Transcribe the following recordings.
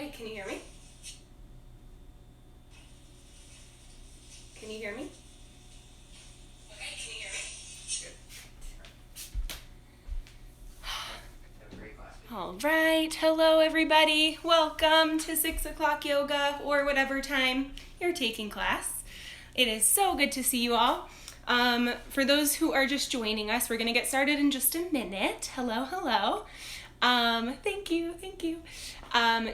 Okay, can you hear me? Can you hear me? Okay, can you hear me? Good. All right, hello everybody. Welcome to 6 o'clock yoga or whatever time you're taking class. It is so good to see you all. For those who are just joining us, we're going to get started in just a minute. Hello. Thank you.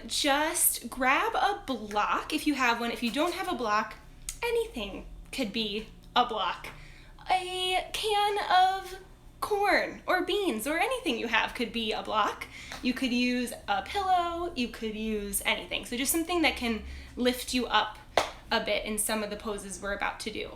Just grab a block if you have one. If you don't have a block, anything could be a block. A can of corn or beans or anything you have could be a block. You could use a pillow, you could use anything. So just something that can lift you up a bit in some of the poses we're about to do.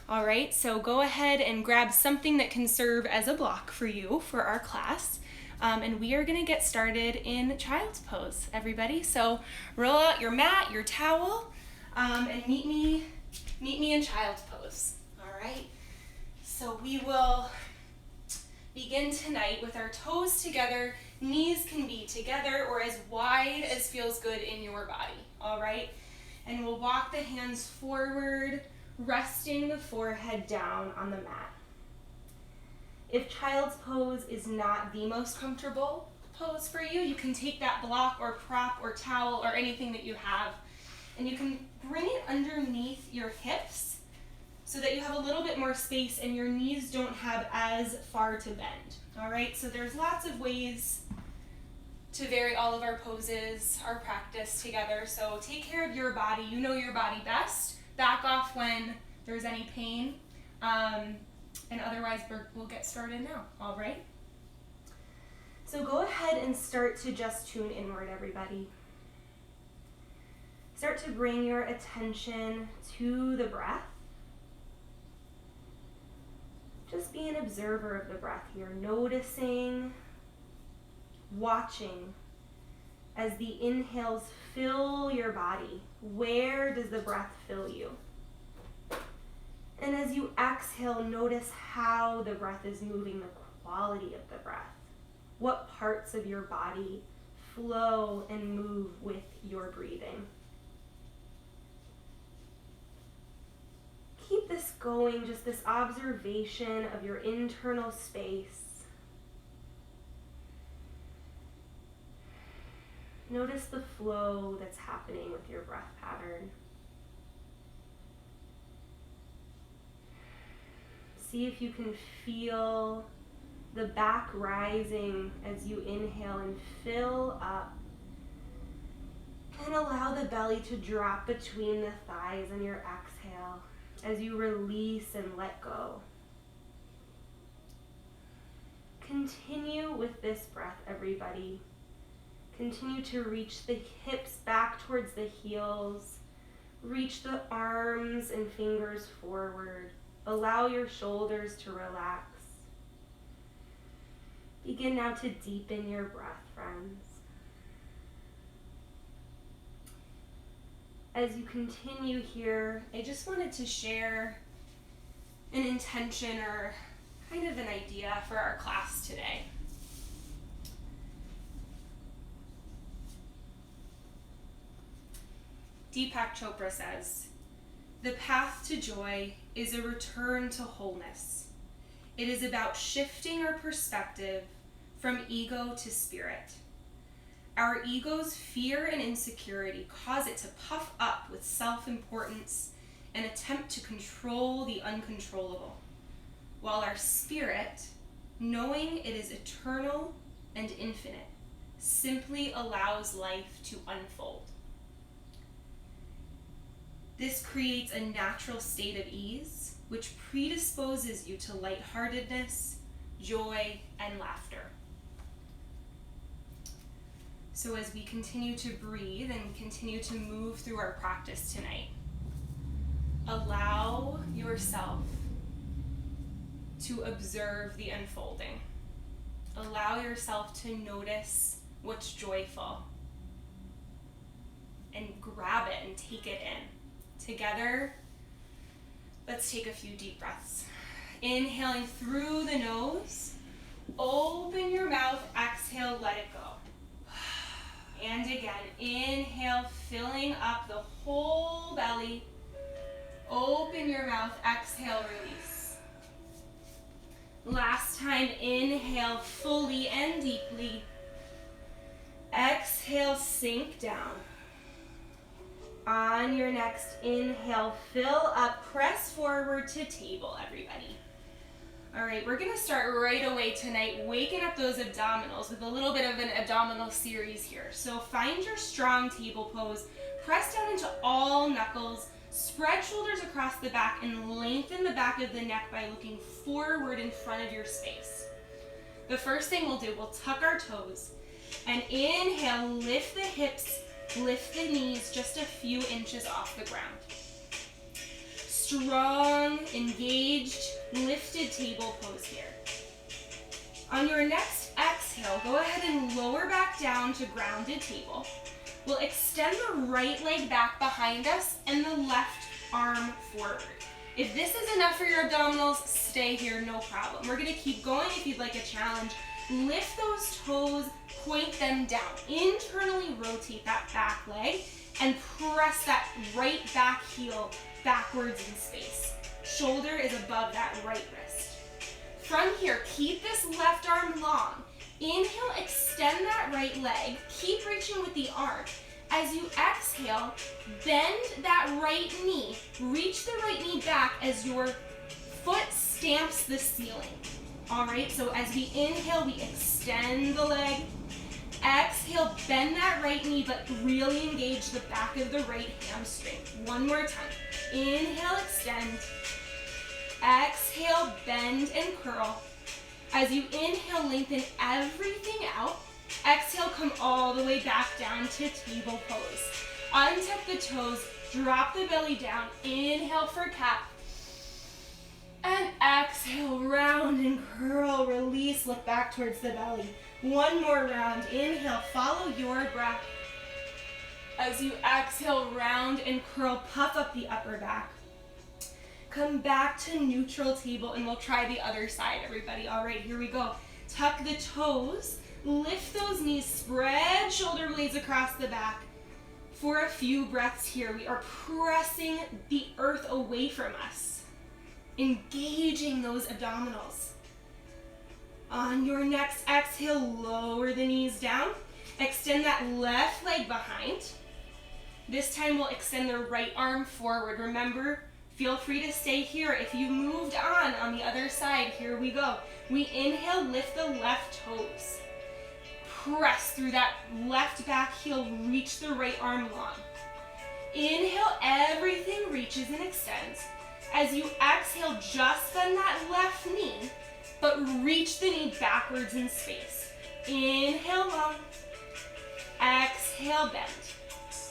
All right, so go ahead and grab something that can serve as a block for you for our class. And we are gonna get started in child's pose, everybody. So roll out your mat, your towel, and meet me in child's pose, all right? So we will begin tonight with our toes together. Knees can be together or as wide as feels good in your body, all right? And we'll walk the hands forward, resting the forehead down on the mat. If child's pose is not the most comfortable pose for you, you can take that block or prop or towel or anything that you have, and you can bring it underneath your hips so that you have a little bit more space and your knees don't have as far to bend. All right, so there's lots of ways to vary all of our poses, our practice together. So take care of your body. You know your body best. Back off when there's any pain. And otherwise, we'll get started now, all right? So go ahead and start to just tune inward, everybody. Start to bring your attention to the breath. Just be an observer of the breath here, noticing, watching as the inhales fill your body. Where does the breath fill you? And as you exhale, notice how the breath is moving, the quality of the breath. What parts of your body flow and move with your breathing. Keep this going, just this observation of your internal space. Notice the flow that's happening with your breath pattern. See if you can feel the back rising as you inhale and fill up. And allow the belly to drop between the thighs on your exhale as you release and let go. Continue with this breath, everybody. Continue to reach the hips back towards the heels. Reach the arms and fingers forward. Allow your shoulders to relax. Begin now to deepen your breath, friends. As you continue here, I just wanted to share an intention or kind of an idea for our class today. Deepak Chopra says, "The path to joy is a return to wholeness. It is about shifting our perspective from ego to spirit. Our ego's fear and insecurity cause it to puff up with self-importance and attempt to control the uncontrollable, while our spirit, knowing it is eternal and infinite, simply allows life to unfold. This creates a natural state of ease, which predisposes you to lightheartedness, joy, and laughter." So as we continue to breathe and continue to move through our practice tonight, allow yourself to observe the unfolding. Allow yourself to notice what's joyful and grab it and take it in. Together, let's take a few deep breaths. Inhaling through the nose, open your mouth, exhale, let it go. And again, inhale, filling up the whole belly. Open your mouth, exhale, release. Last time, inhale fully and deeply. Exhale, sink down. On your next inhale, fill up, press forward to table, everybody. All right, we're gonna start right away tonight, waking up those abdominals with a little bit of an abdominal series here. So find your strong table pose, press down into all knuckles, spread shoulders across the back, and lengthen the back of the neck by looking forward in front of your space. The first thing we'll do, we'll tuck our toes, and inhale, lift the hips, lift the knees just a few inches off the ground. Strong, engaged, lifted table pose here. On your next exhale, go ahead and lower back down to grounded table. We'll extend the right leg back behind us and the left arm forward. If this is enough for your abdominals, stay here, no problem. We're gonna keep going if you'd like a challenge. Lift those toes, point them down. Internally rotate that back leg and press that right back heel backwards in space. Shoulder is above that right wrist. From here, keep this left arm long. Inhale, extend that right leg. Keep reaching with the arm. As you exhale, bend that right knee. Reach the right knee back as your foot stamps the ceiling. All right, so as we inhale, we extend the leg. Exhale, bend that right knee, but really engage the back of the right hamstring. One more time. Inhale, extend. Exhale, bend and curl. As you inhale, lengthen everything out. Exhale, come all the way back down to table pose. Untuck the toes, drop the belly down. Inhale for cat. And exhale, round and curl, release, look back towards the belly. One more round, inhale, follow your breath. As you exhale, round and curl, puff up the upper back. Come back to neutral table and we'll try the other side, everybody. All right, here we go. Tuck the toes, lift those knees, spread shoulder blades across the back. For a few breaths here, we are pressing the earth away from us, engaging those abdominals. On your next exhale, lower the knees down. Extend that left leg behind. This time we'll extend the right arm forward. Remember, feel free to stay here. If you moved on the other side, here we go. We inhale, lift the left toes. Press through that left back heel, reach the right arm long. Inhale, everything reaches and extends. As you exhale, just bend that left knee, but reach the knee backwards in space. Inhale long, exhale bend.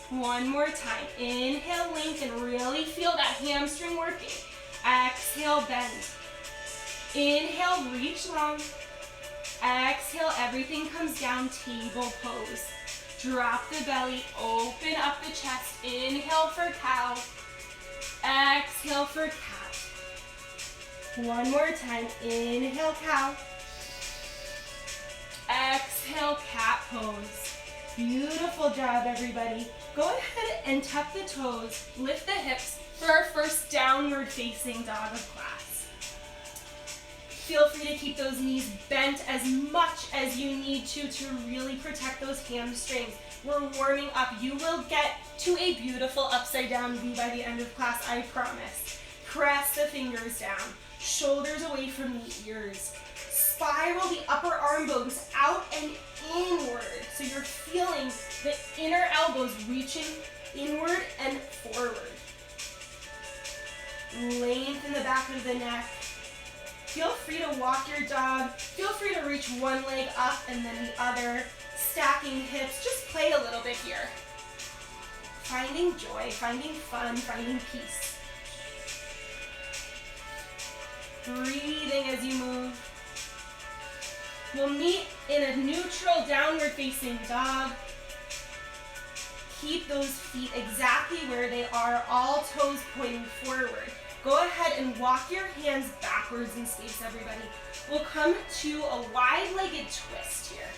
One more time, inhale lengthen, really feel that hamstring working. Exhale bend. Inhale, reach long. Exhale, everything comes down, table pose. Drop the belly, open up the chest. Inhale for cow. Exhale for cat. One more time, inhale cow. Exhale cat pose. Beautiful job, everybody. Go ahead and tuck the toes, lift the hips for our first downward facing dog of class. Feel free to keep those knees bent as much as you need to really protect those hamstrings. We're warming up. You will get to a beautiful upside down V by the end of class, I promise. Press the fingers down, shoulders away from the ears. Spiral the upper arm bones out and inward. So you're feeling the inner elbows reaching inward and forward. Lengthen the back of the neck. Feel free to walk your dog. Feel free to reach one leg up and then the other. Stacking hips. Just play a little bit here. Finding joy, finding fun, finding peace. Breathing as you move. We'll meet in a neutral downward facing dog. Keep those feet exactly where they are, all toes pointing forward. Go ahead and walk your hands backwards in space, everybody. We'll come to a wide-legged twist here.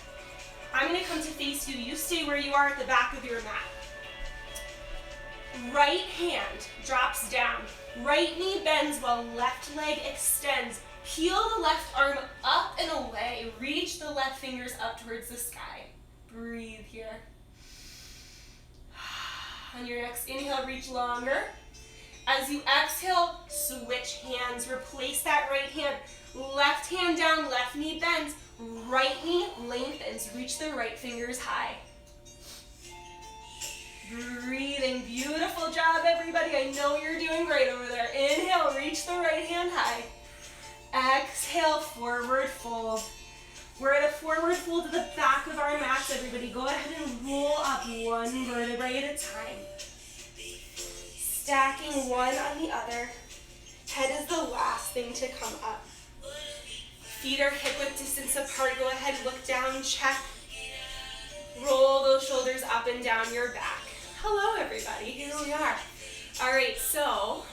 I'm gonna come to face you. You stay where you are at the back of your mat. Right hand drops down. Right knee bends while left leg extends. Peel the left arm up and away. Reach the left fingers up towards the sky. Breathe here. On your next inhale, reach longer. As you exhale, switch hands. Replace that right hand. Left hand down, left knee bends. Right knee lengthens. Reach the right fingers high. Breathing. Beautiful job, everybody. I know you're doing great over there. Inhale, reach the right hand high. Exhale, forward fold. We're at a forward fold to the back of our mats, everybody. Go ahead and roll up one vertebrae at a time. Stacking one on the other. Head is the last thing to come up. Feet are hip width distance apart. Go ahead, look down, check. Roll those shoulders up and down your back. Hello, everybody. Here we are. All right, so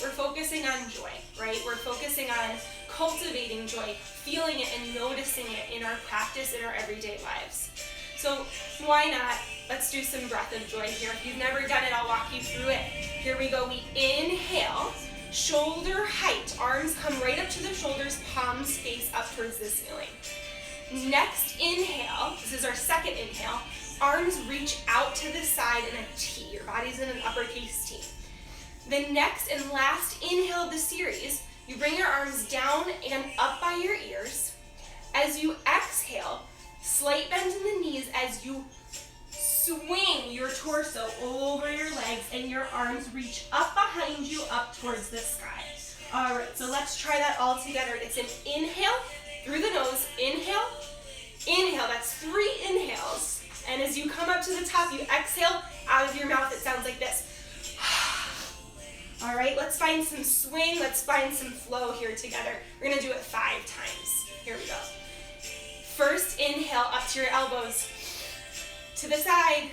we're focusing on joy, right? We're focusing on cultivating joy, feeling it and noticing it in our practice, in our everyday lives. So why not? Let's do some breath of joy here. If you've never done it, I'll walk you through it. Here we go. We inhale, shoulder height. Arms come right up to the shoulders, palms face up towards the ceiling. Next inhale, this is our second inhale, arms reach out to the side in a T. Your body's in an uppercase T. The next and last inhale of the series, you bring your arms down and up by your ears. As you exhale, slight bend in the knees as you swing your torso over your legs and your arms reach up behind you, up towards the sky. All right, so let's try that all together. It's an inhale through the nose, inhale, inhale. That's 3 inhales. And as you come up to the top, you exhale out of your mouth. It sounds like this. All right, let's find some swing. Let's find some flow here together. We're gonna do it 5 times. Here we go. First inhale, up to your elbows. To the side,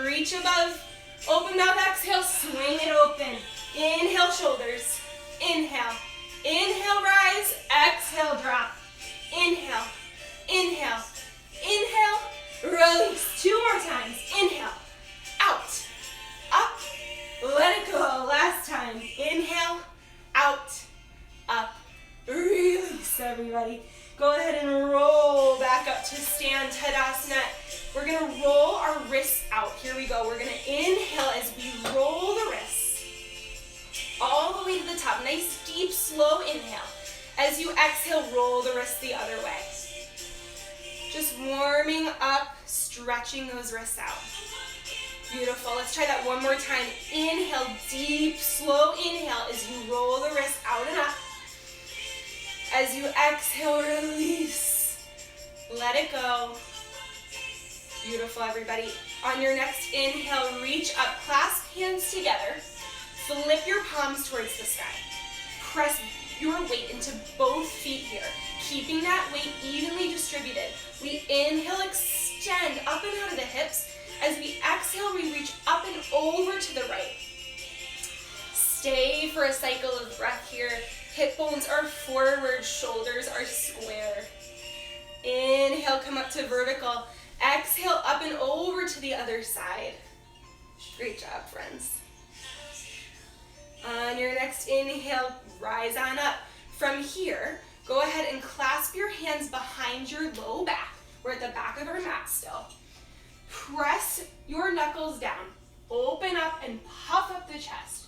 reach above. Open mouth, exhale, swing it open. Inhale, shoulders. Inhale. Inhale, rise. Exhale, drop. Inhale. Inhale. Inhale. Release. 2 more times. Inhale. Out. Up. Let it go. Last time. Inhale. Out. Up. Release, everybody. Go ahead and roll back up to stand, Tadasana. We're going to roll our wrists out. Here we go. We're going to inhale as we roll the wrists all the way to the top. Nice, deep, slow inhale. As you exhale, roll the wrists the other way. Just warming up, stretching those wrists out. Beautiful. Let's try that one more time. Inhale, deep, slow inhale as you roll the wrists out and up. As you exhale, release. Let it go. Beautiful, everybody. On your next inhale, reach up, clasp hands together. Flip your palms towards the sky. Press your weight into both feet here, keeping that weight evenly distributed. We inhale, extend up and out of the hips. As we exhale, we reach up and over to the right. Stay for a cycle of breath here. Hip bones are forward, shoulders are square. Inhale, come up to vertical. Exhale, up and over to the other side. Great job, friends. On your next inhale, rise on up. From here, go ahead and clasp your hands behind your low back. We're at the back of our mat still. Press your knuckles down. Open up and puff up the chest.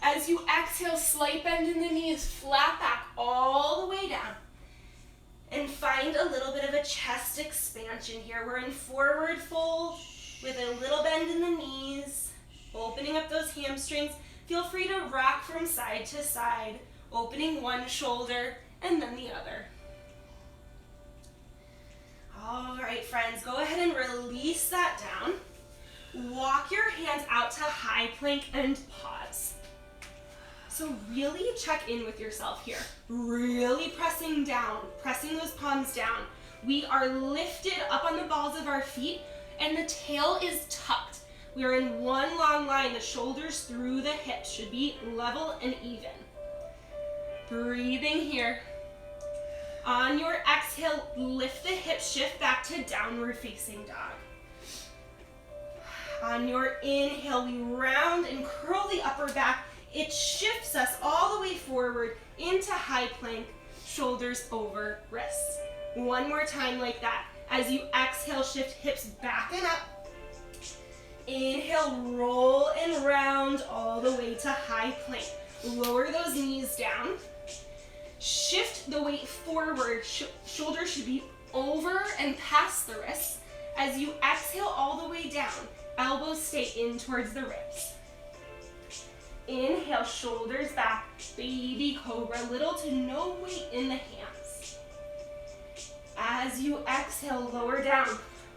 As you exhale, slight bend in the knees, flat back all the way down. And find a little bit of a chest expansion here. We're in forward fold with a little bend in the knees, opening up those hamstrings. Feel free to rock from side to side, opening one shoulder and then the other. All right, friends, go ahead and release that down. Walk your hands out to high plank and pause. So really check in with yourself here. Really pressing down, pressing those palms down. We are lifted up on the balls of our feet and the tail is tucked. We are in one long line. The shoulders through the hips should be level and even. Breathing here. On your exhale, lift the hips, shift back to downward facing dog. On your inhale, we round and curl the upper back. It shifts us all the way forward into high plank, shoulders over wrists. One more time like that. As you exhale, shift hips back and up. Inhale, roll and round all the way to high plank. Lower those knees down. Shift the weight forward. Shoulders should be over and past the wrists. As you exhale all the way down, elbows stay in towards the ribs. Inhale, shoulders back, baby cobra, little to no weight in the hands. As you exhale, lower down,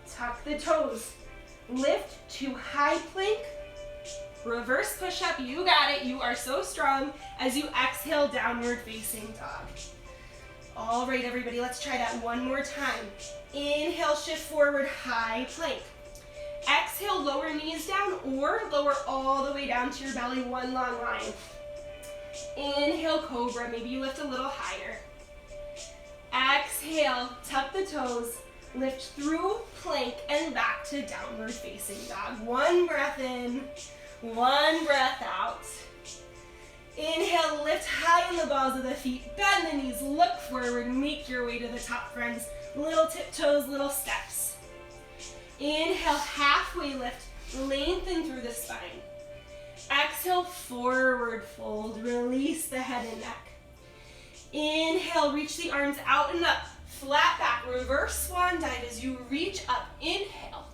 tuck the toes, lift to high plank, reverse push-up, you got it, you are so strong. As you exhale, downward facing dog. All right, everybody, let's try that one more time. Inhale, shift forward, high plank. Exhale, lower knees down or lower all the way down to your belly, one long line. Inhale, cobra, maybe you lift a little higher. Exhale, tuck the toes, lift through plank and back to downward facing dog. One breath in, one breath out. Inhale, lift high in the balls of the feet, bend the knees, look forward, make your way to the top, friends. Little tiptoes, little steps. Inhale, halfway lift, lengthen through the spine. Exhale, forward fold, release the head and neck. Inhale, reach the arms out and up, flat back, reverse swan dive as you reach up. Inhale,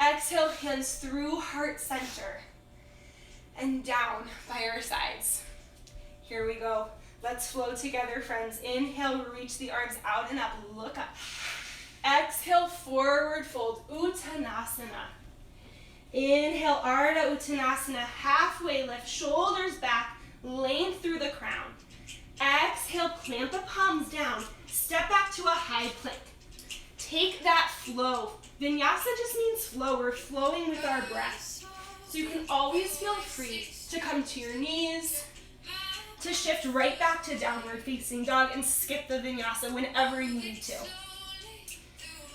exhale, hands through heart center and down by our sides. Here we go. Let's flow together, friends. Inhale, reach the arms out and up, look up. Exhale, forward fold, Uttanasana. Inhale, Ardha Uttanasana, halfway lift, shoulders back, length through the crown. Exhale, plant the palms down, step back to a high plank. Take that flow. Vinyasa just means flow. We're flowing with our breath. So you can always feel free to come to your knees, to shift right back to downward facing dog and skip the vinyasa whenever you need to.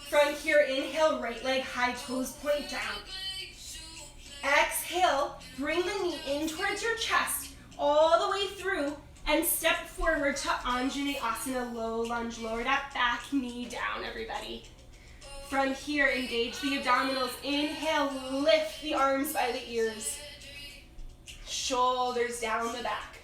From here, inhale, right leg, high toes point down. Exhale, bring the knee in towards your chest, all the way through, and step forward to Anjaneyasana, low lunge, lower that back knee down, everybody. From here, engage the abdominals. Inhale, lift the arms by the ears. Shoulders down the back.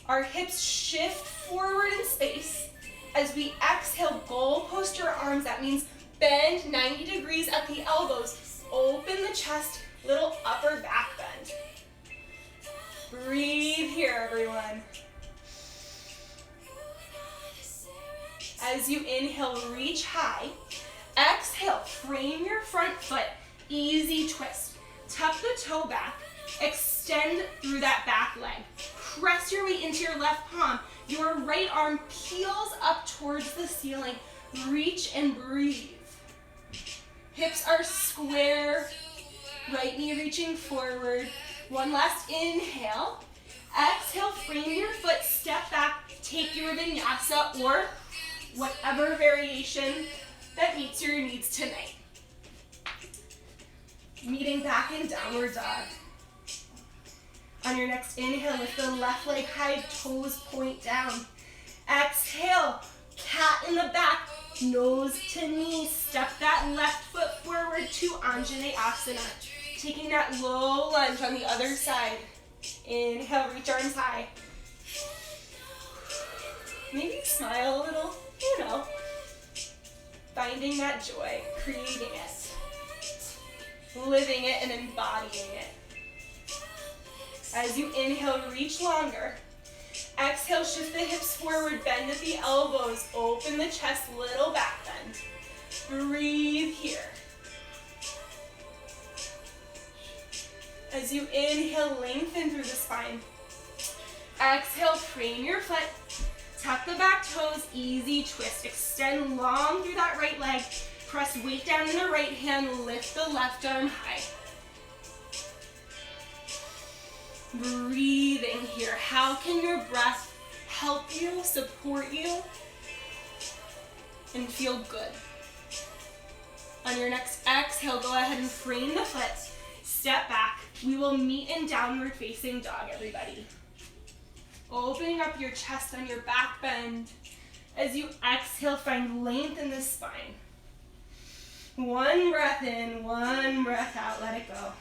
Our hips shift forward in space. As we exhale, goal post your arms. That means bend 90 degrees at the elbows. Open the chest, little upper back bend. Breathe here, everyone. As you inhale, reach high. Exhale, frame your front foot. Easy twist. Tuck the toe back. Extend through that back leg. Press your weight into your left palm. Your right arm peels up towards the ceiling. Reach and breathe. Hips are square. Right knee reaching forward. One last inhale. Exhale, frame your foot, step back, take your vinyasa or whatever variation that meets your needs tonight. Meeting back in downward dog. On your next inhale, lift the left leg high, toes point down. Exhale, cat in the back, nose to knee. Step that left foot forward to Anjaneyasana. Taking that low lunge on the other side. Inhale, reach arms high. Maybe smile a little, you know. Finding that joy, creating it. Living it and embodying it. As you inhale, reach longer. Exhale, shift the hips forward, bend at the elbows, open the chest, little back bend. Breathe here. As you inhale, lengthen through the spine. Exhale, frame your foot. Tuck the back toes, easy twist. Extend long through that right leg. Press weight down in the right hand, lift the left arm high. Breathing here. How can your breath help you, support you and feel good. On your next exhale, go ahead and frame the foot. Step back. We will meet in downward facing dog, everybody. Opening up your chest on your back bend. As you exhale, find length in the spine. One breath in, one breath out, let it go.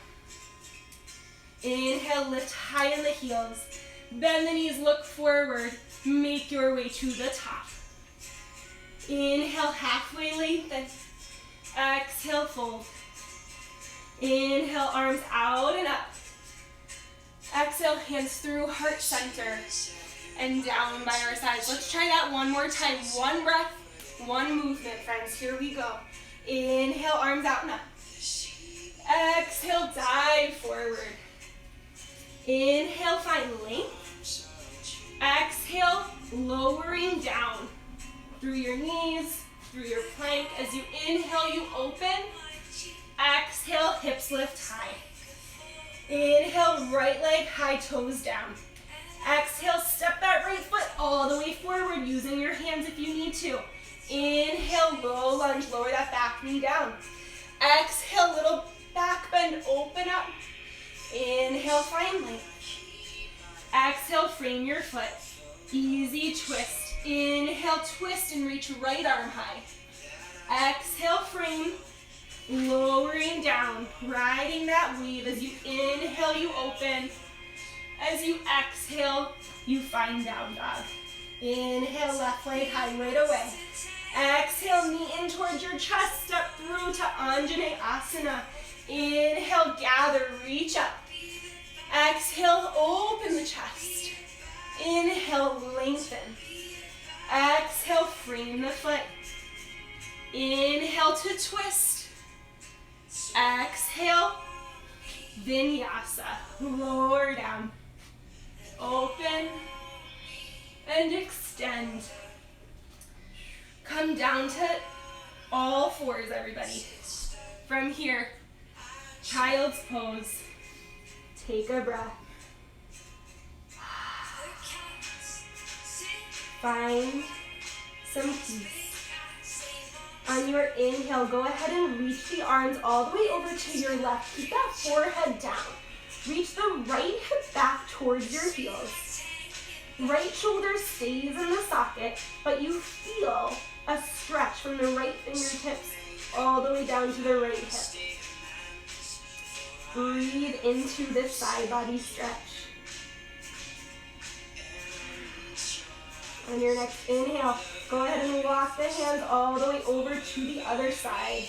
Inhale, lift high in the heels. Bend the knees, look forward. Make your way to the top. Inhale, halfway lengthen. Exhale, fold. Inhale, arms out and up. Exhale, hands through heart center and down by our sides. Let's try that one more time. One breath, one movement, friends. Here we go. Inhale, arms out and up. Exhale, dive forward. Inhale, find length. Exhale, lowering down through your knees, through your plank. As you inhale, you open. Exhale, hips lift high. Inhale, right leg, high toes down. Exhale, step that right foot all the way forward using your hands if you need to. Inhale, low lunge, lower that back knee down. Exhale, little back bend, open up. Inhale, find length. Exhale, frame your foot. Easy twist. Inhale, twist and reach right arm high. Exhale, frame. Lowering down, riding that wave. As you inhale, you open. As you exhale, you find down dog. Inhale, left leg high right away. Exhale, knee in towards your chest. Step through to Anjaneyasana. Inhale, gather, reach up. Exhale, open the chest. Inhale, lengthen. Exhale, frame the foot. Inhale to twist. Exhale, vinyasa. Lower down. Open and extend. Come down to all fours, everybody. From here, child's pose. Take a breath. Find some peace. On your inhale, go ahead and reach the arms all the way over to your left. Keep that forehead down. Reach the right hip back towards your heels. Right shoulder stays in the socket, but you feel a stretch from the right fingertips all the way down to the right hip. Breathe into this side body stretch. On your next inhale, go ahead and walk the hands all the way over to the other side.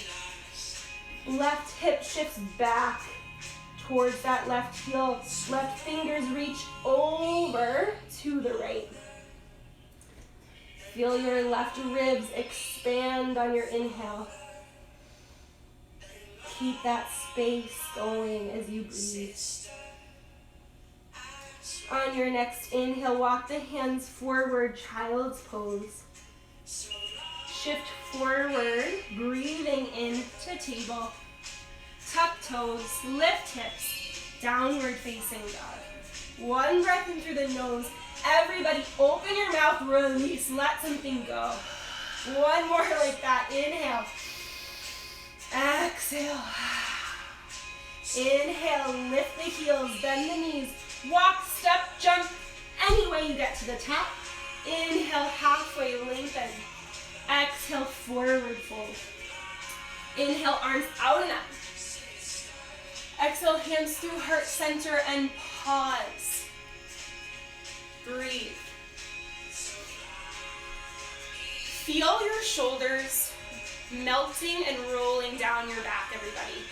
Left hip shifts back towards that left heel. Left fingers reach over to the right. Feel your left ribs expand on your inhale. Keep that space going as you breathe. On your next inhale, walk the hands forward, child's pose. Shift forward, breathing into table. Tuck toes, lift hips, downward facing dog. One breath in through the nose. Everybody open your mouth, release, let something go. One more like that, inhale. Exhale. Inhale, lift the heels, bend the knees. Walk, step, jump, any way you get to the top. Inhale, halfway lengthen. Exhale, forward fold. Inhale, arms out and up. Exhale, hands through heart center and pause. Breathe. Feel your shoulders melting and rolling down your back, everybody.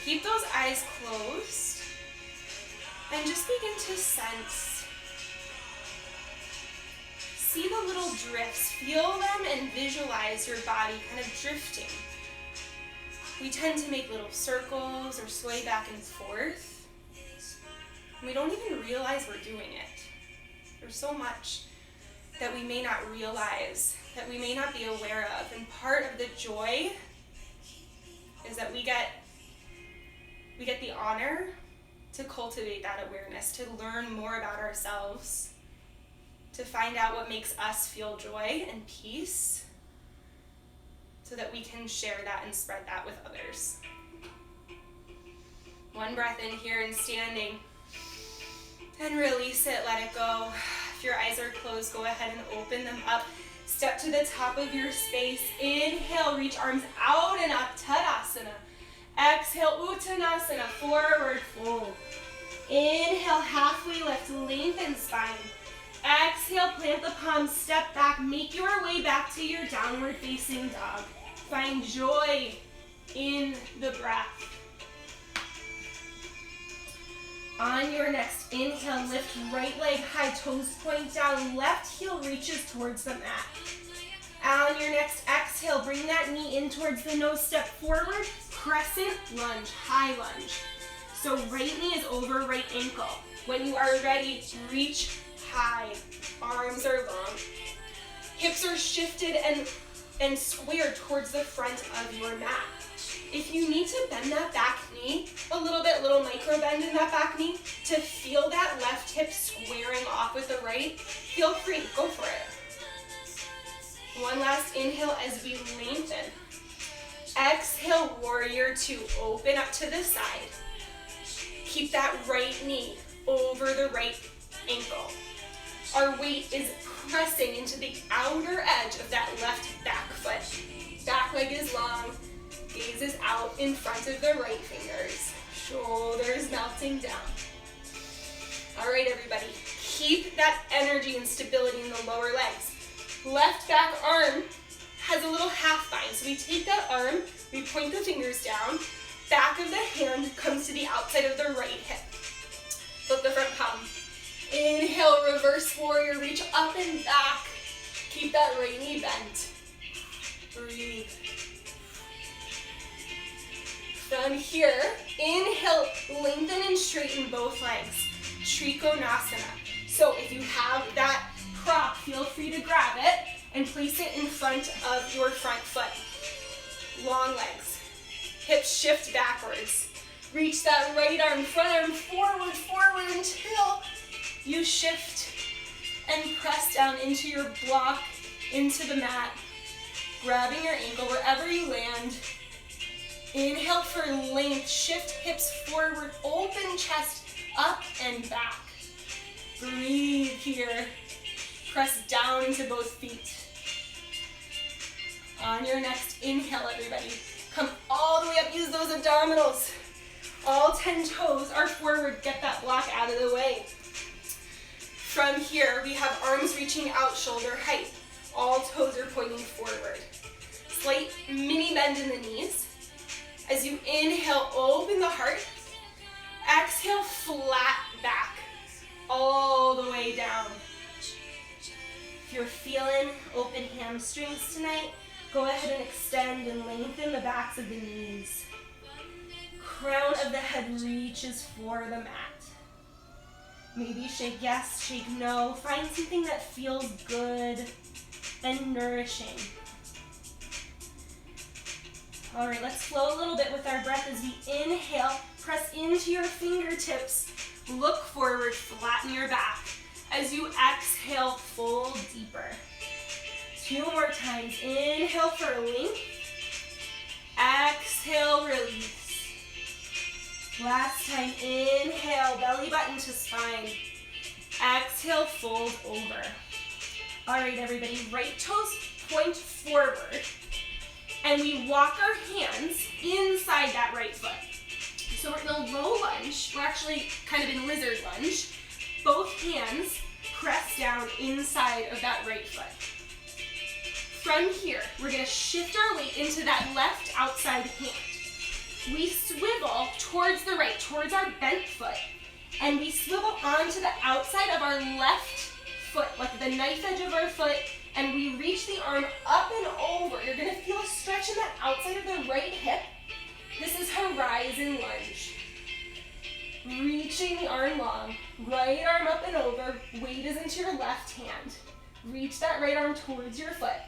Keep those eyes closed. And just begin to sense. See the little drifts. Feel them and visualize your body kind of drifting. We tend to make little circles or sway back and forth. And we don't even realize we're doing it. There's so much that we may not realize, that we may not be aware of. And part of the joy is that we get the honor to cultivate that awareness, to learn more about ourselves, to find out what makes us feel joy and peace, so that we can share that and spread that with others. One breath in here and standing. And release it, let it go. If your eyes are closed, go ahead and open them up. Step to the top of your space. Inhale, reach arms out and up, Tadasana. Exhale, Uttanasana, forward fold. Inhale, halfway lift, lengthen spine. Exhale, plant the palms, step back, make your way back to your downward facing dog. Find joy in the breath. On your next inhale, lift right leg high, toes point down, left heel reaches towards the mat. On your next exhale, bring that knee in towards the nose, step forward, crescent lunge, high lunge. So right knee is over right ankle. When you are ready, reach high, arms are long. Hips are shifted and squared towards the front of your mat. If you need to bend that back knee a little bit, little micro bend in that back knee, to feel that left hip squaring off with the right, feel free, go for it. One last inhale as we lengthen. Exhale, warrior two, open up to the side. Keep that right knee over the right ankle. Our weight is pressing into the outer edge of that left back foot. Back leg is long. Gaze is out in front of the right fingers. Shoulders melting down. All right, everybody. Keep that energy and stability in the lower legs. Left back arm has a little half bind. So we take that arm, we point the fingers down. Back of the hand comes to the outside of the right hip. Flip the front palm. Inhale, reverse warrior, reach up and back. Keep that right knee bent. Breathe. From here, inhale, lengthen and straighten both legs. Trikonasana. So if you have that prop, feel free to grab it and place it in front of your front foot. Long legs. Hips shift backwards. Reach that right arm, front arm forward, forward until you shift and press down into your block, into the mat, grabbing your ankle wherever you land. Inhale for length, shift hips forward, open chest, up and back. Breathe here. Press down into both feet. On your next inhale, everybody, come all the way up, use those abdominals. All 10 toes are forward, get that block out of the way. From here, we have arms reaching out, shoulder height. All toes are pointing forward. Slight mini bend in the knees. As you inhale, open the heart. Exhale, flat back, all the way down. If you're feeling open hamstrings tonight, go ahead and extend and lengthen the backs of the knees. Crown of the head reaches for the mat. Maybe shake yes, shake no. Find something that feels good and nourishing. All right, let's flow a little bit with our breath as we inhale. Press into your fingertips. Look forward, flatten your back. As you exhale, fold deeper. 2 more times. Inhale for length. Exhale, release. Last time, inhale, belly button to spine. Exhale, fold over. All right, everybody, right toes point forward. And we walk our hands inside that right foot. So we're in a low lunge. We're actually kind of in lizard lunge. Both hands press down inside of that right foot. From here, we're going to shift our weight into that left outside hand. We swivel towards the right, towards our bent foot. And we swivel onto the outside of our left foot, like the knife edge of our foot. And we reach the arm up and over. You're going to feel a stretch in that outside of the right hip. This is horizon lunge. Reaching the arm long. Right arm up and over. Weight is into your left hand. Reach that right arm towards your foot.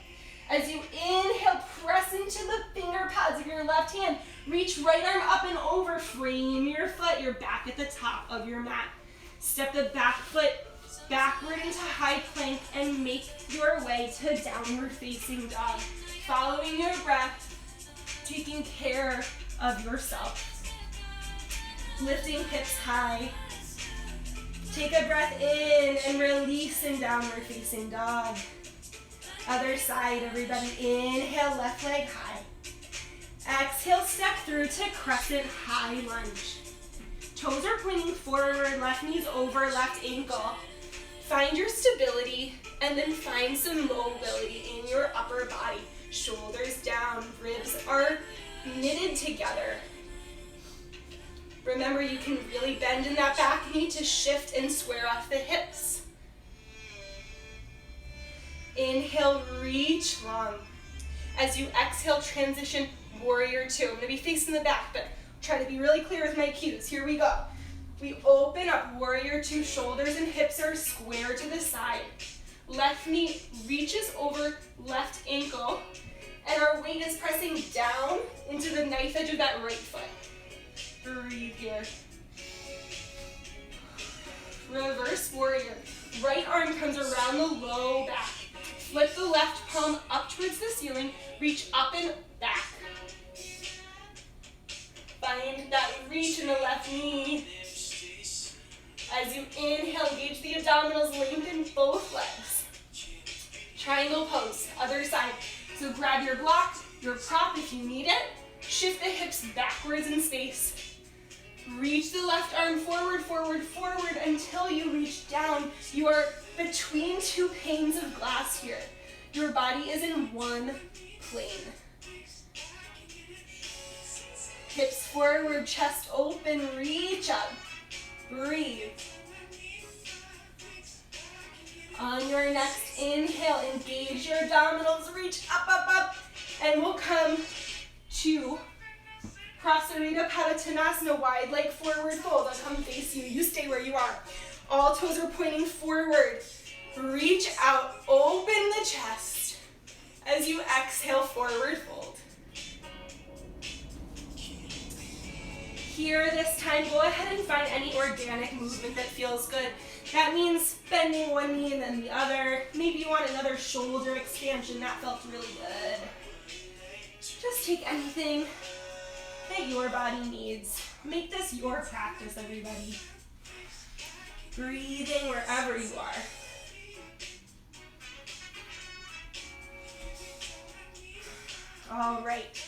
As you inhale, press into the finger pads of your left hand. Reach right arm up and over. Frame your foot. You're back at the top of your mat. Step the back foot backward into high plank and make your way to downward facing dog. Following your breath, taking care of yourself. Lifting hips high. Take a breath in and release in downward facing dog. Other side, everybody. Inhale, left leg high. Exhale, step through to crescent high lunge. Toes are pointing forward, left knee's over, left ankle. Find your stability and then find some mobility in your upper body. Shoulders down, ribs are knitted together. Remember, you can really bend in that back knee to shift and square off the hips. Inhale, reach long. As you exhale, transition warrior two. I'm going to be facing the back, but try to be really clear with my cues. Here we go. We open up warrior two, shoulders and hips are square to the side. Left knee reaches over left ankle, and our weight is pressing down into the knife edge of that right foot. Breathe here. Reverse warrior. Right arm comes around the low back. Flip the left palm up towards the ceiling. Reach up and back. Find that reach in the left knee. As you inhale, engage the abdominals, lengthen both legs. Triangle pose, other side. So grab your block, your prop if you need it. Shift the hips backwards in space. Reach the left arm forward, forward, forward until you reach down. You are between two panes of glass here. Your body is in one plane. Hips forward, chest open, reach up. Breathe. On your next inhale, engage your abdominals, reach up, up, up, and we'll come to Prasarita Padottanasana, wide leg forward fold. I'll come face you. You stay where you are. All toes are pointing forward. Reach out, open the chest. As you exhale, forward fold. Here this time, go ahead and find any organic movement that feels good. That means bending one knee and then the other. Maybe you want another shoulder expansion. That felt really good. Just take anything that your body needs. Make this your practice, everybody. Breathing wherever you are. All right.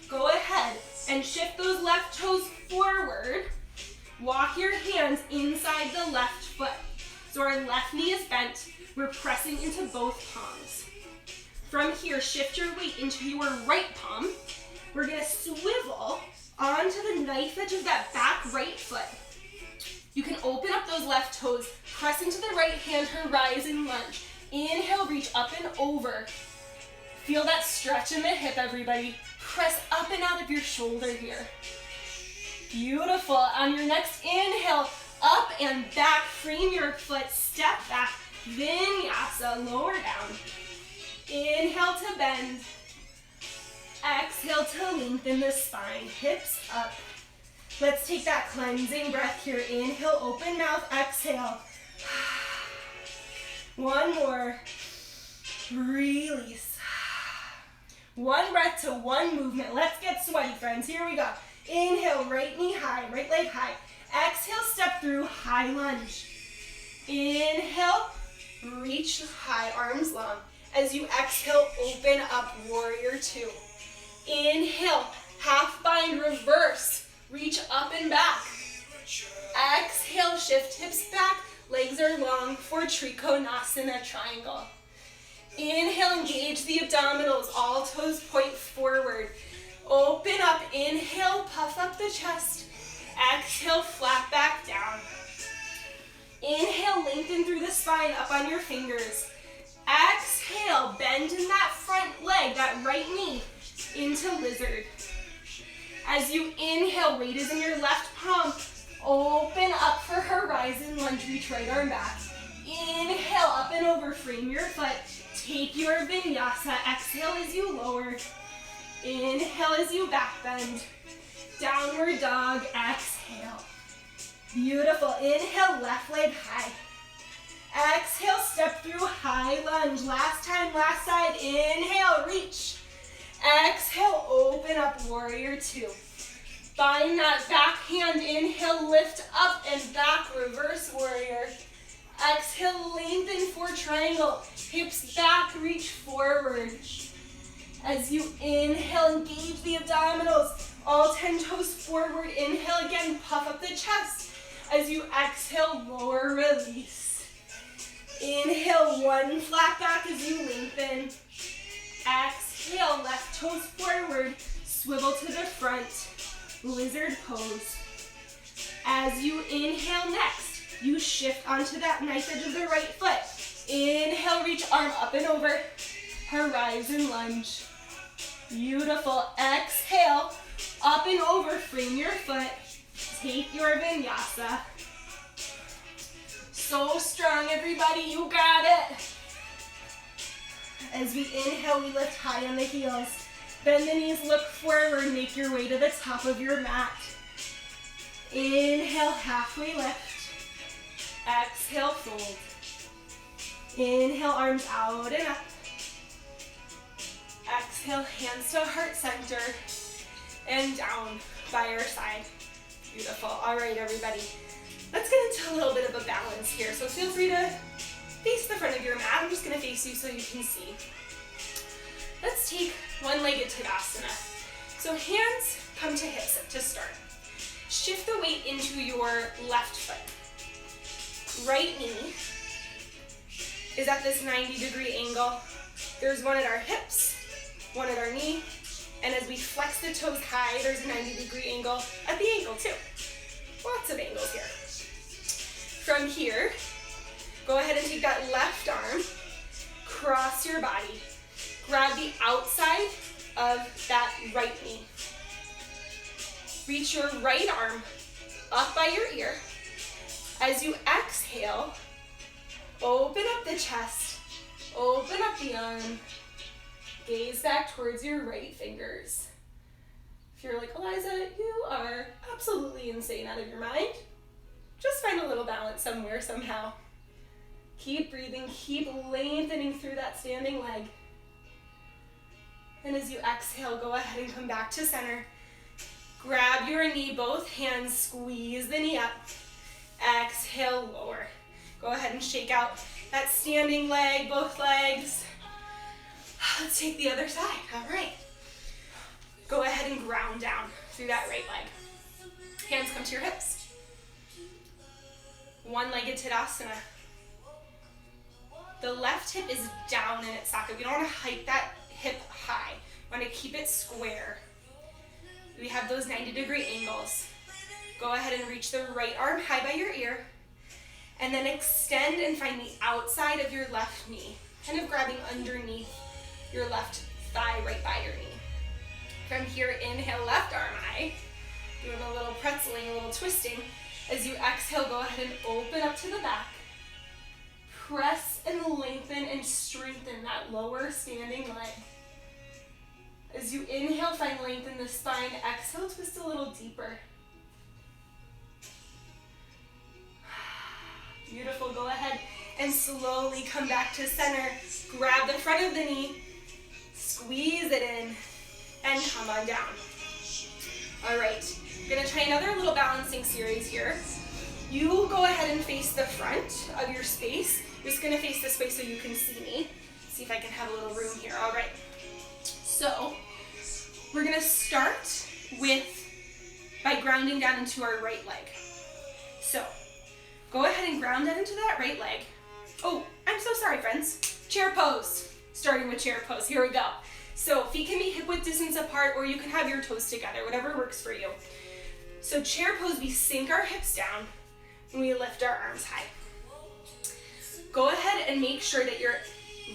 Go ahead and shift those left toes forward. Walk your hands inside the left foot. So our left knee is bent. We're pressing into both palms. From here, shift your weight into your right palm. We're gonna swivel onto the knife edge of that back right foot. You can open up those left toes, press into the right hand, horizon lunge. Inhale, reach up and over. Feel that stretch in the hip, everybody. Press up and out of your shoulder here. Beautiful. On your next inhale, up and back, frame your foot, step back, vinyasa, lower down. Inhale to bend. Exhale to lengthen the spine, hips up. Let's take that cleansing breath here. Inhale, open mouth, exhale. One more. Release. One breath to one movement. Let's get sweaty, friends. Here we go. Inhale, right knee high, right leg high. Exhale, step through, high lunge. Inhale, reach high, arms long. As you exhale, open up, warrior two. Inhale, half bind, reverse. Reach up and back. Exhale, shift hips back. Legs are long for Trikonasana, triangle. Inhale, engage the abdominals. All toes point forward. Open up, inhale, puff up the chest. Exhale, flat back down. Inhale, lengthen through the spine, up on your fingers. Exhale, bend in that front leg, that right knee, into lizard. As you inhale, weight is in your left palm. Open up for horizon lunge, reach right arm back. Inhale, up and over, frame your foot. Take your vinyasa. Exhale as you lower. Inhale as you back bend. Downward dog, exhale. Beautiful. Inhale, left leg high. Exhale, step through high lunge. Last time, last side. Inhale, reach. Exhale, open up, warrior two. Find that back hand, inhale, lift up and back, reverse warrior. Exhale, lengthen for triangle. Hips back, reach forward. As you inhale, engage the abdominals. All 10 toes forward. Inhale again, puff up the chest. As you exhale, lower, release. Inhale, one flat back as you lengthen. Exhale, left toes forward. Swivel to the front. Lizard pose. As you inhale next, you shift onto that knife edge of the right foot. Inhale, reach arm up and over. Horizon lunge. Beautiful. Exhale, up and over, frame your foot. Take your vinyasa. So strong, everybody, you got it. As we inhale, we lift high on the heels. Bend the knees, look forward, make your way to the top of your mat. Inhale, halfway lift. Exhale, fold. Inhale, arms out and up. Exhale, hands to heart center. And down by your side. Beautiful. All right, everybody. Let's get into a little bit of a balance here. So feel free to face the front of your mat. I'm just going to face you so you can see. Let's take one-legged Tadasana. So hands come to hips to start. Shift the weight into your left foot. Right knee is at this 90-degree angle. There's one at our hips, one at our knee, and as we flex the toes high, there's a 90-degree angle at the ankle too. Lots of angles here. From here, go ahead and take that left arm, cross your body. Grab the outside of that right knee. Reach your right arm up by your ear. As you exhale, open up the chest, open up the arm, gaze back towards your right fingers. If you're like, Eliza, you are absolutely insane out of your mind, just find a little balance somewhere, somehow. Keep breathing, keep lengthening through that standing leg. And as you exhale, go ahead and come back to center. Grab your knee, both hands, squeeze the knee up. Exhale, lower. Go ahead and shake out that standing leg, both legs. Let's take the other side. All right. Go ahead and ground down through that right leg. Hands come to your hips. One-legged Tadasana. The left hip is down in its socket. We don't want to hike that hip high. We want to keep it square. We have those 90-degree angles. Go ahead and reach the right arm high by your ear. And then extend and find the outside of your left knee. Kind of grabbing underneath your left thigh right by your knee. From here, inhale, left arm high. Doing a little pretzeling, a little twisting. As you exhale, go ahead and open up to the back. Press and lengthen and strengthen that lower standing leg. As you inhale, find length in the spine. Exhale, twist a little deeper. Beautiful. Go ahead and slowly come back to center. Grab the front of the knee, squeeze it in, and come on down. All right, we're gonna try another little balancing series here. You go ahead and face the front of your space. You're just gonna face this way so you can see me. See if I can have a little room here. All right, so we're gonna start by grounding down into our right leg. So go ahead and ground down into that right leg. Oh, I'm so sorry, friends. Chair pose. Starting with chair pose. Here we go. So feet can be hip-width distance apart, or you can have your toes together, whatever works for you. So chair pose, we sink our hips down and we lift our arms high. Go ahead and make sure that your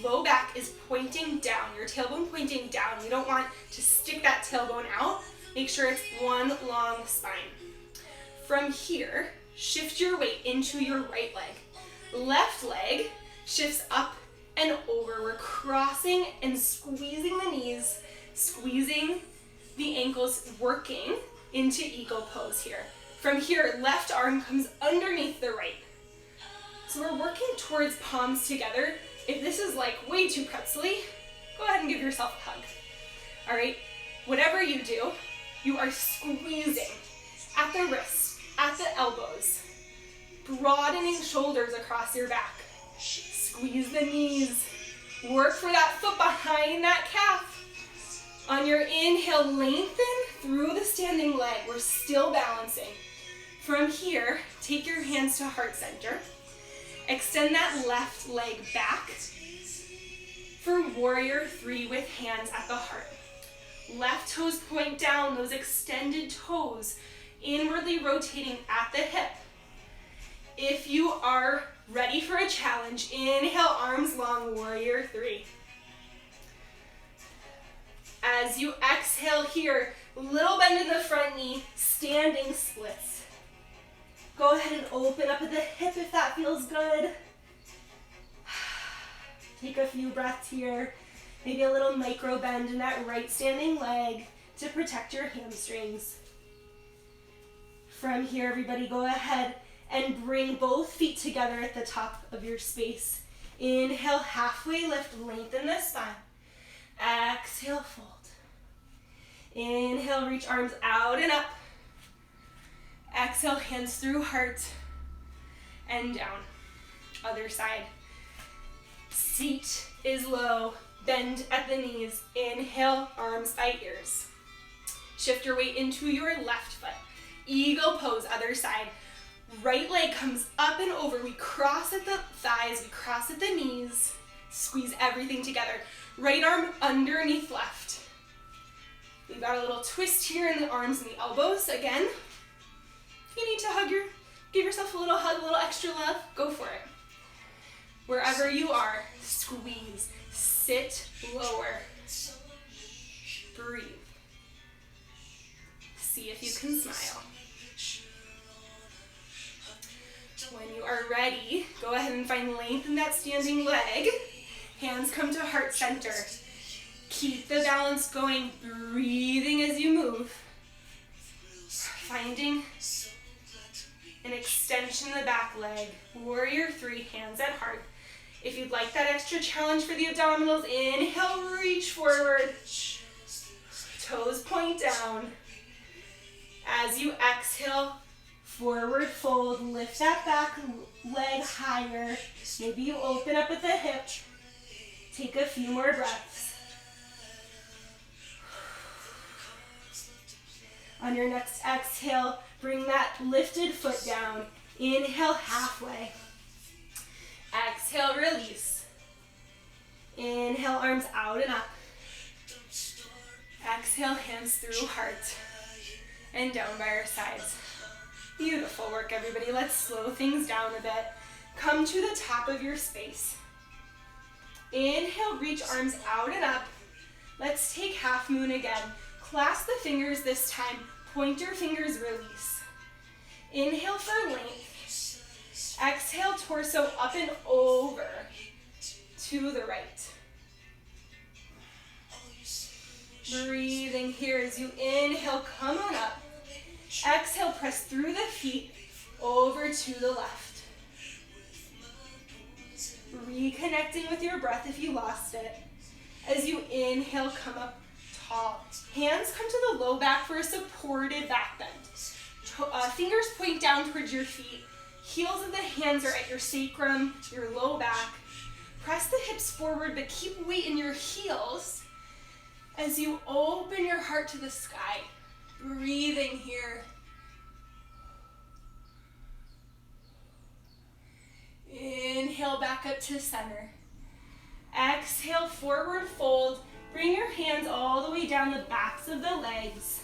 low back is pointing down, your tailbone pointing down. You don't want to stick that tailbone out. Make sure it's one long spine. From here, shift your weight into your right leg. Left leg shifts up and over. We're crossing and squeezing the knees, squeezing the ankles, working into eagle pose here. From here, left arm comes underneath the right. So we're working towards palms together. If this is like way too pretzely, go ahead and give yourself a hug. All right, whatever you do, you are squeezing at the wrists, at the elbows, broadening shoulders across your back. Squeeze the knees. Work for that foot behind that calf. On your inhale, lengthen through the standing leg. We're still balancing. From here, take your hands to heart center. Extend that left leg back for warrior 3 with hands at the heart. Left toes point down, those extended toes inwardly rotating at the hip. If you are ready for a challenge, inhale, arms long, warrior 3. As you exhale here, little bend in the front knee, standing splits. Go ahead and open up at the hip if that feels good. Take a few breaths here. Maybe a little micro bend in that right standing leg to protect your hamstrings. From here, everybody, go ahead and bring both feet together at the top of your space. Inhale, halfway lift, lengthen the spine. Exhale, fold. Inhale, reach arms out and up. Exhale, hands through heart and down. Other side. Seat is low, bend at the knees. Inhale, arms by ears. Shift your weight into your left foot. Eagle pose, other side. Right leg comes up and over. We cross at the thighs, we cross at the knees. Squeeze everything together. Right arm underneath left. We've got a little twist here in the arms and the elbows. Again, if you need to give yourself a little hug, a little extra love, go for it. Wherever you are, squeeze, sit lower, breathe. See if you can smile. When you are ready, go ahead and find length in that standing leg. Hands come to heart center. Keep the balance going, breathing as you move. Finding an extension in the back leg. Warrior 3, hands at heart. If you'd like that extra challenge for the abdominals, inhale, reach forward. Toes point down. As you exhale, forward fold, lift that back leg higher. Maybe you open up at the hip. Take a few more breaths. On your next exhale, bring that lifted foot down. Inhale, halfway. Exhale, release. Inhale, arms out and up. Exhale, hands through heart and down by our sides. Beautiful work, everybody. Let's slow things down a bit. Come to the top of your space. Inhale, reach arms out and up. Let's take half moon again. Clasp the fingers this time. Pointer fingers, release. Inhale for length. Exhale, torso up and over to the right. Breathing here as you inhale, come on up. Exhale, press through the feet over to the left. Reconnecting with your breath if you lost it. As you inhale, come up tall. Hands come to the low back for a supported back bend. Fingers point down towards your feet. Heels of the hands are at your sacrum, your low back. Press the hips forward, but keep weight in your heels as you open your heart to the sky. Breathing here. Inhale back up to center. Exhale, forward fold. Bring your hands all the way down the backs of the legs.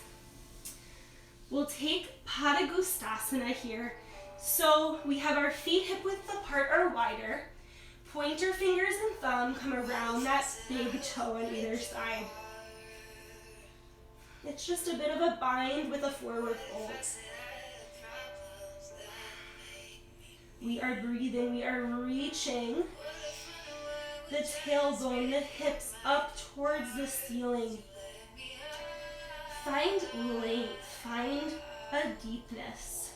We'll take Padangusthasana here. So we have our feet hip width apart or wider. Pointer fingers and thumb come around that big toe on either side. It's just a bit of a bind with a forward fold. We are breathing, we are reaching the tailbone, the hips up towards the ceiling. Find length, find a deepness.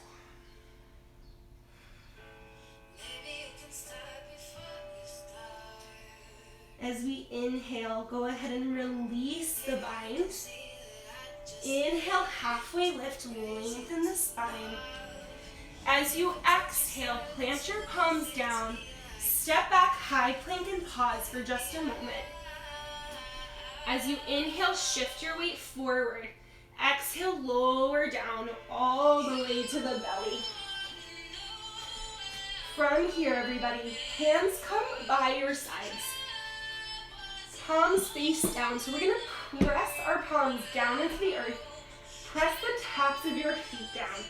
As we we inhale, go ahead and release the bind. Inhale, halfway lift, lengthen the spine. As you exhale, plant your palms down, step back, high plank, and pause for just a moment. As you inhale, shift your weight forward. Exhale, lower down all the way to the belly. From here, everybody, hands come by your sides. Palms face down. So we're going to press our palms down into the earth. Press the tops of your feet down.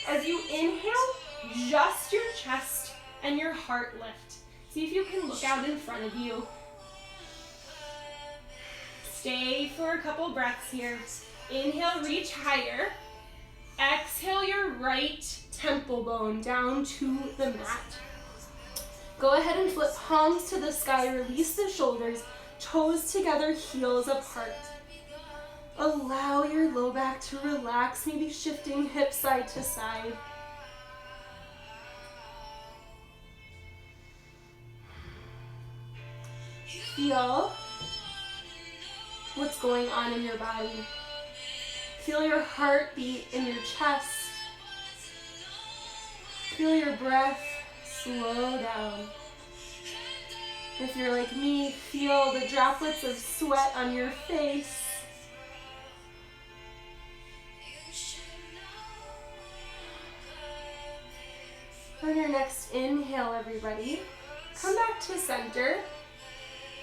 As you inhale, just your chest and your heart lift. See if you can look out in front of you. Stay for a couple breaths here. Inhale, reach higher. Exhale your right temple bone down to the mat. Go ahead and flip palms to the sky. Release the shoulders, toes together, heels apart. Allow your low back to relax, maybe shifting hips side to side. Feel what's going on in your body. Feel your heartbeat in your chest. Feel your breath slow down. If you're like me, feel the droplets of sweat on your face. On your next inhale, everybody, come back to center.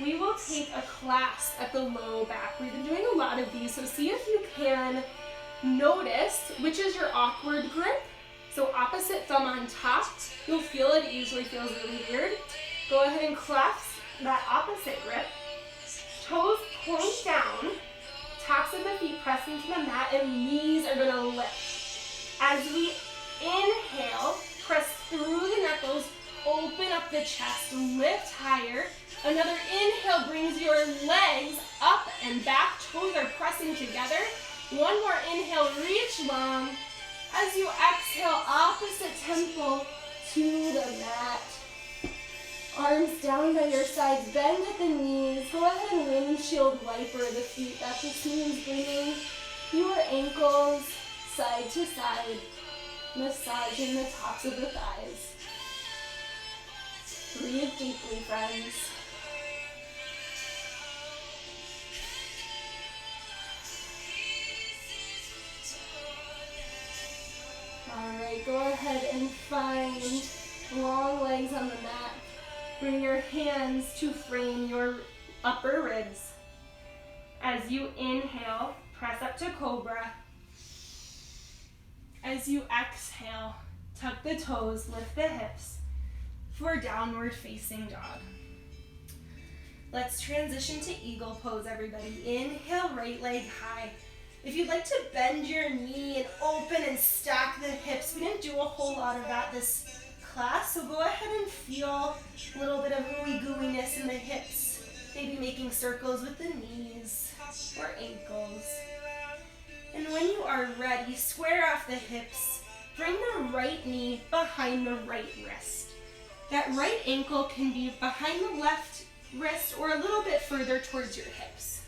We will take a clasp at the low back. We've been doing a lot of these, so see if you can notice which is your awkward grip. So opposite thumb on top, you'll feel it usually feels really weird. Go ahead and clasp that opposite grip. Toes point down, tops of the feet press into the mat, and knees are gonna lift. As we inhale, press through the knuckles, open up the chest, lift higher. Another inhale brings your legs up and back, toes are pressing together. One more inhale, reach long. As you exhale, opposite temple to the mat. Arms down by your sides, bend at the knees. Go ahead and windshield wiper the feet. That just means bringing your ankles side to side, massaging the tops of the thighs. Breathe deeply, friends. Alright, go ahead and find long legs on the mat. Bring your hands to frame your upper ribs. As you inhale, press up to cobra. As you exhale, tuck the toes, lift the hips for downward facing dog. Let's transition to eagle pose, everybody. Inhale, right leg high. If you'd like to bend your knee and open and stack the hips, we didn't do a whole lot of that this class, so go ahead and feel a little bit of ooey-gooiness in the hips. Maybe making circles with the knees or ankles. And when you are ready, square off the hips. Bring the right knee behind the right wrist. That right ankle can be behind the left wrist or a little bit further towards your hips.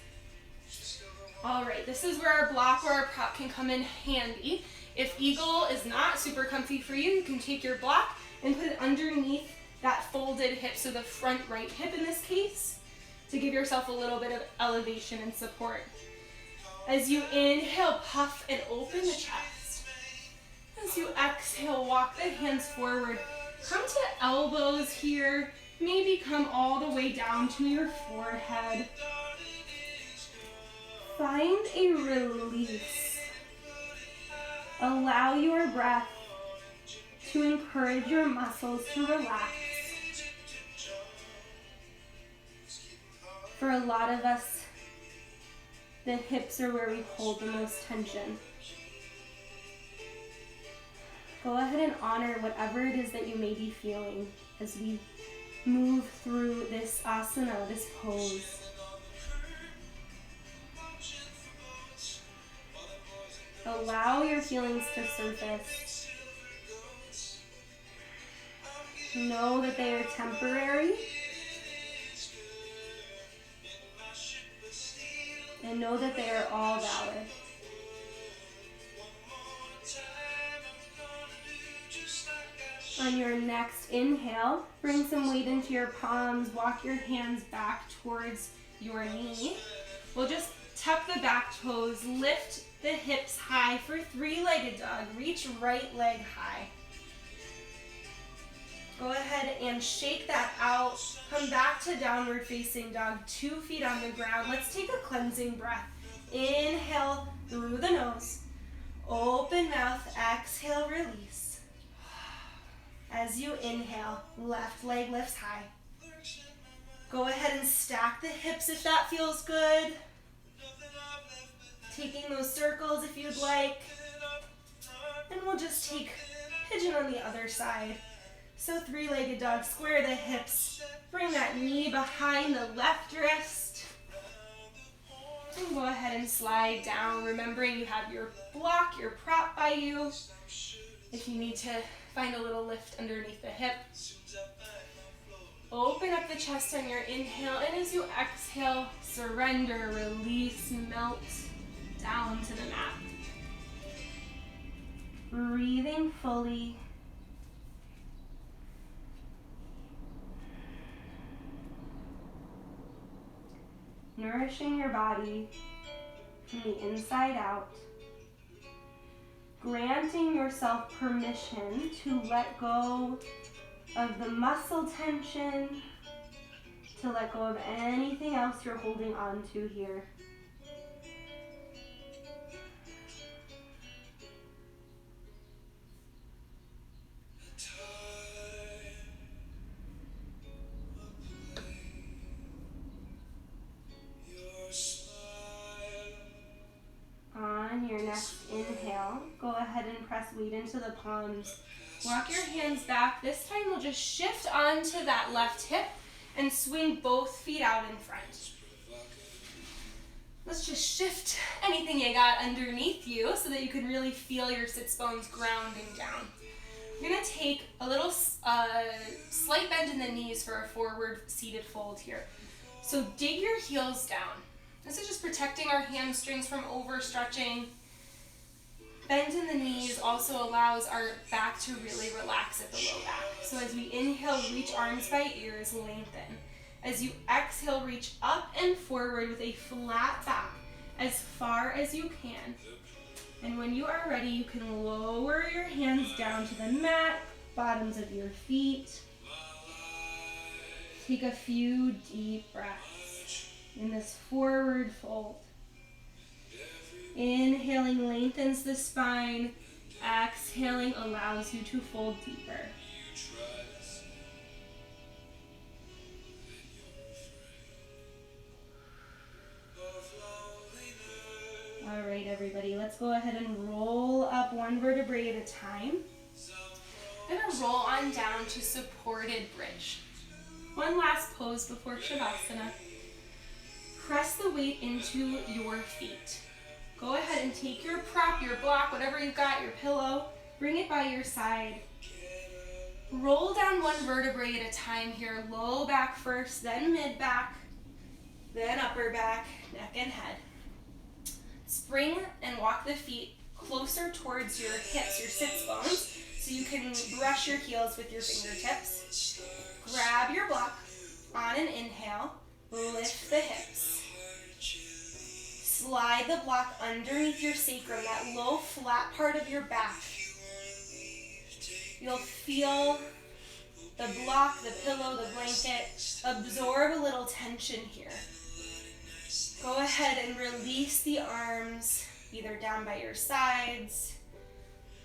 All right, this is where our block or our prop can come in handy. If eagle is not super comfy for you, you can take your block and put it underneath that folded hip, so the front right hip in this case, to give yourself a little bit of elevation and support. As you inhale, puff and open the chest. As you exhale, walk the hands forward. Come to elbows here. Maybe come all the way down to your forehead. Find a release. Allow your breath to encourage your muscles to relax. For a lot of us, the hips are where we hold the most tension. Go ahead and honor whatever it is that you may be feeling as we move through this asana, this pose. Allow your feelings to surface. Know that they are temporary. and know that they are all valid. On your next inhale, bring some weight into your palms, walk your hands back towards your knee. We'll just tuck the back toes, lift the hips high for three-legged dog. Reach right leg high. Go ahead and shake that out. Come back to downward facing dog, 2 feet on the ground. Let's take a cleansing breath. Inhale through the nose. Open mouth, exhale, release. As you inhale, left leg lifts high. Go ahead and stack the hips if that feels good. Taking those circles if you'd like. And we'll just take pigeon on the other side. So three-legged dog, square the hips. Bring that knee behind the left wrist. And go ahead and slide down, remembering you have your block, your prop by you. If you need to find a little lift underneath the hip. Open up the chest on your inhale, and as you exhale, surrender, release, melt down to the mat. Breathing fully. Nourishing your body from the inside out. Granting yourself permission to let go of the muscle tension, to let go of anything else you're holding on to here. On your next inhale, go ahead and press weight into the palms. Walk your hands back. This time we'll just shift onto that left hip and swing both feet out in front. Let's just shift anything you got underneath you so that you can really feel your sits bones grounding down. You're going to take a little slight bend in the knees for a forward seated fold here. So dig your heels down. This is just protecting our hamstrings from overstretching. Bend in the knees also allows our back to really relax at the low back. So as we inhale, reach arms by ears, lengthen. As you exhale, reach up and forward with a flat back as far as you can. And when you are ready, you can lower your hands down to the mat, bottoms of your feet. Take a few deep breaths in this forward fold. Inhaling lengthens the spine. Exhaling allows you to fold deeper. All right, everybody, let's go ahead and roll up one vertebrae at a time. I'm gonna roll on down to supported bridge. One last pose before Shavasana. Press the weight into your feet. Go ahead and take your prop, your block, whatever you've got, your pillow, bring it by your side. Roll down one vertebrae at a time here. Low back first, then mid back, then upper back, neck and head. Spring and walk the feet closer towards your hips, your sits bones, so you can brush your heels with your fingertips. Grab your block on an inhale, lift the hips. Slide the block underneath your sacrum, that low flat part of your back. You'll feel the block, the pillow, the blanket absorb a little tension here. Go ahead and release the arms, either down by your sides.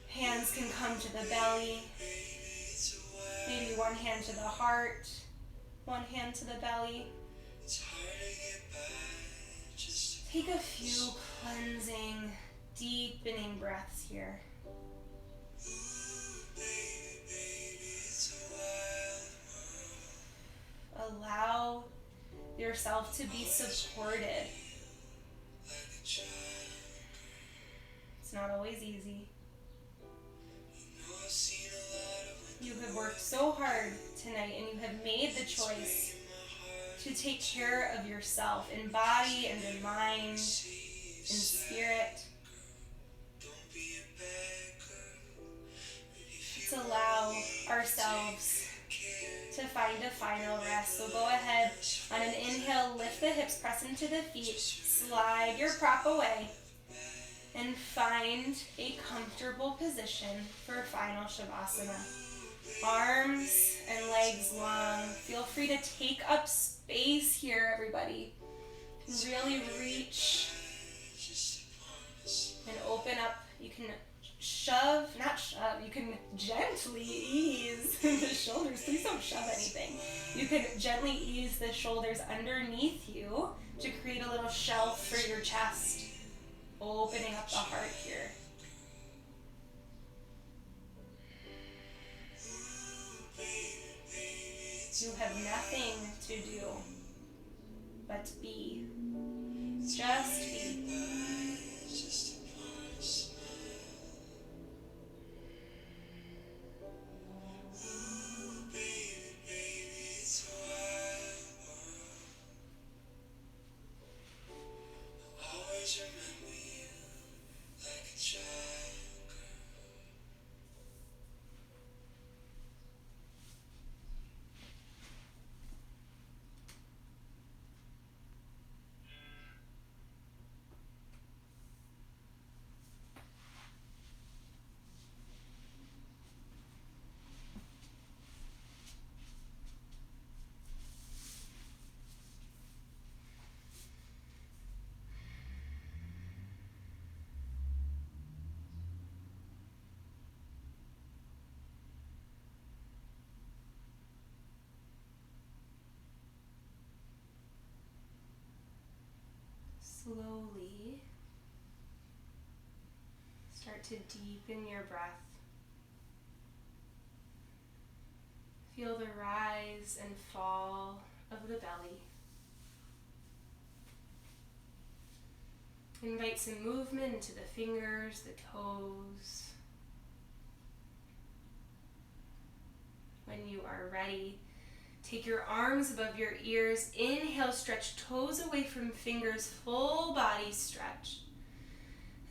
Hands can come to the belly. Maybe one hand to the heart, one hand to the belly. Take a few cleansing, deepening breaths here. Allow yourself to be supported. It's not always easy. You have worked so hard tonight and you have made the choice to take care of yourself in body and in mind, in spirit. Let's allow ourselves to find a final rest. So go ahead, on an inhale, lift the hips, press into the feet, slide your prop away, and find a comfortable position for final Shavasana. Arms and legs long. Feel free to take up space here, everybody. Really reach and open up. You can you can gently ease the shoulders. Please don't shove anything. You can gently ease the shoulders underneath you to create a little shelf for your chest, opening up the heart here. You have nothing to do but be. Just be. Slowly start to deepen your breath. Feel the rise and fall of the belly. Invite some movement into the fingers, the toes. When you are ready, take your arms above your ears. Inhale, stretch toes away from fingers, full body stretch.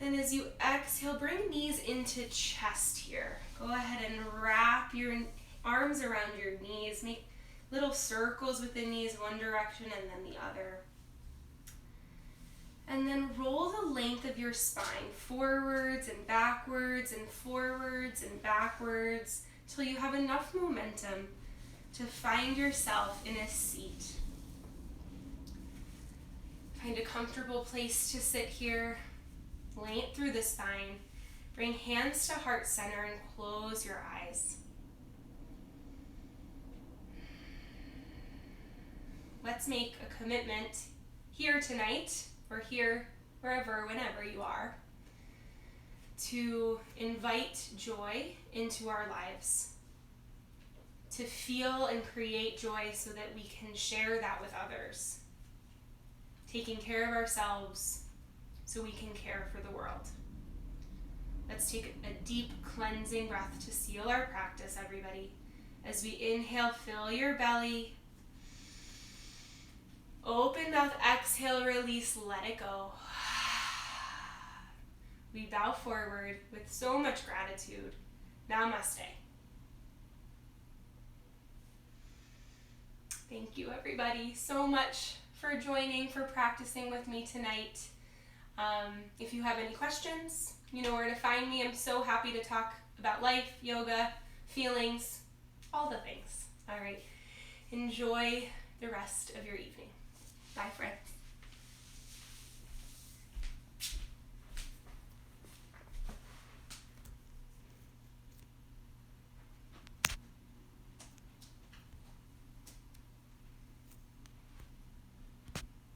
And as you exhale, bring knees into chest here. Go ahead and wrap your arms around your knees. Make little circles with the knees, one direction and then the other. And then roll the length of your spine forwards and backwards and forwards and backwards till you have enough momentum to find yourself in a seat. Find a comfortable place to sit here. Length through the spine. Bring hands to heart center and close your eyes. Let's make a commitment here tonight, or here, wherever, whenever you are, to invite joy into our lives, to feel and create joy so that we can share that with others, taking care of ourselves so we can care for the world. Let's take a deep cleansing breath to seal our practice, everybody. As we inhale, fill your belly. Open mouth, exhale, release, let it go. We bow forward with so much gratitude. Namaste. Thank you, everybody, so much for joining, for practicing with me tonight. If you have any questions, you know where to find me. I'm so happy to talk about life, yoga, feelings, all the things. All right. Enjoy the rest of your evening. Bye, friends.